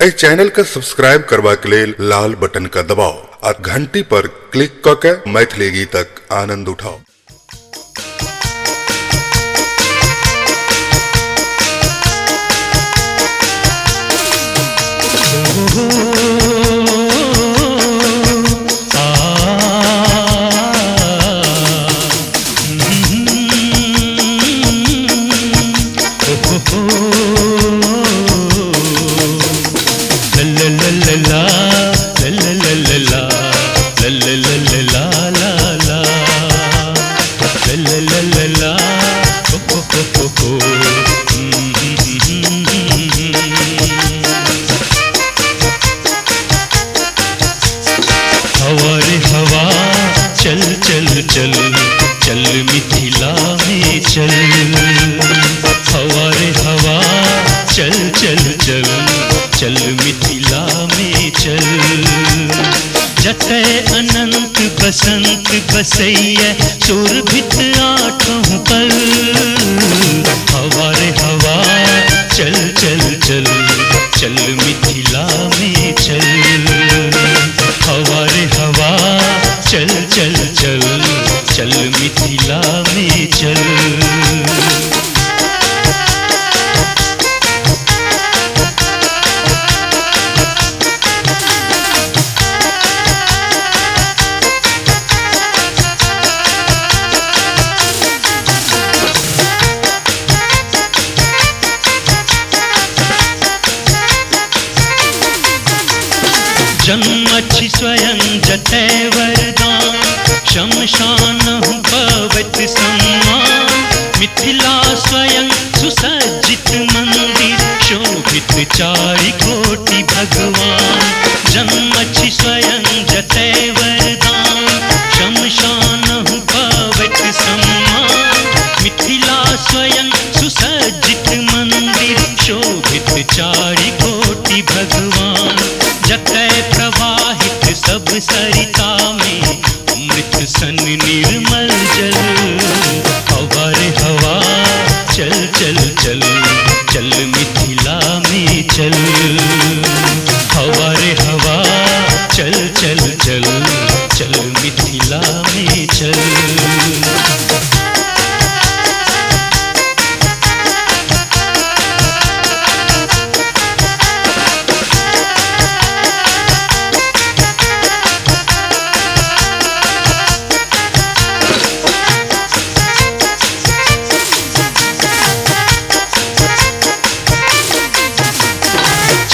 ए channel का subscribe करवा के लिए लाल बटन का दबाओ और घंटी पर क्लिक करके मैथिली गीतक आनंद उठाओ। चल चल चल चल मिथिला में चल, हवा रे हवा चल चल चल चल मिथिला में चल। जतै अनंत बसंत बसैया सुरभित आठों पर, हवा रे हवा चल चल चल चल मिथिला में चल, हवा रे हवा चल चल चल चल मिथिला में चल। जन्मछि स्वयं जतै वरदान, शमशान भवत सम्मान। मिथिला स्वयं सुसज्जित मंदिर, शोभित चारि कोटि भगवान। जन्मछि स्वयं जतै वरदान, शमशान भवत सम्मान। मिथिला स्वयं सुसज्जित मंदिर, शोभित चारि कोटि भगवान। जतै प्रवाहित सब सरिता में, अमृत सन निर्मल जल, हवा रे हवा चल चल चल चल मिथिला में चल, हवा रे हवा चल चल चल चल मिथिला में चल।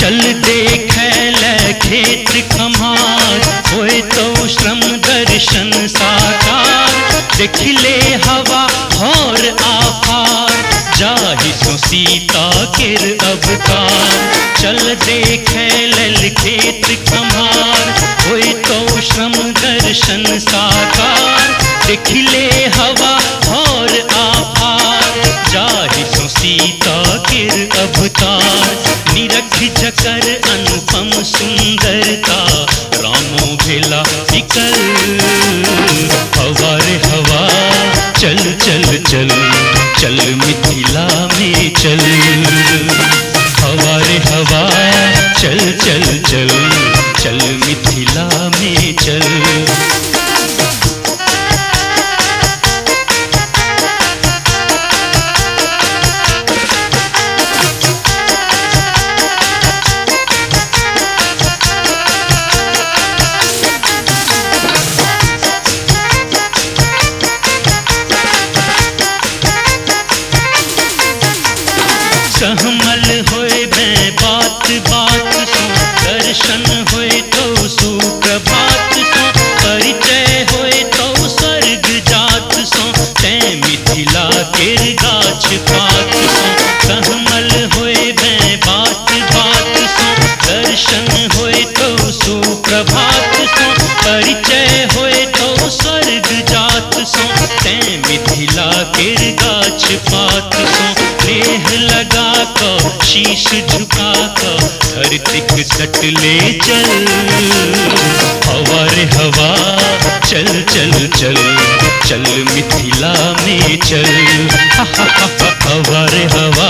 चल देखे ले खेत खमार, होए तो श्रम दर्शन साकार। देख ले हवा और आभार, जाहि सो सीता किर अवतार। चल देखे ले खेत खमार, होए तो श्रम दर्शन साकार। देख ले हवा और आभार, जाहि सो सीता किर अवतार। निरख जकर अनुपम सुंदरता, रामो भेला विकल, हवा रे हवा चल चल चल चल मिथिला में चल, हवा रे हवा चल चल चल चल मिथिला में चल। सहमल होए मैं बात बात सो, दर्शन होए तो सुप्रभात सो। परिचय होए तो स्वर्ग जात सो, तै मिथिला केर गाछ पात सो। सहमल होए मैं बात बात सो, दर्शन होए तो सुप्रभात सो। परिचय होए तो स्वर्ग जात सो, तै मिथिला केर गाछ पात सो। देह लगा को शीश झुका को, धरतिक सट ले चल, हवा रे हवा चल चल चल चल मिथिला में चल, हवा रे हवा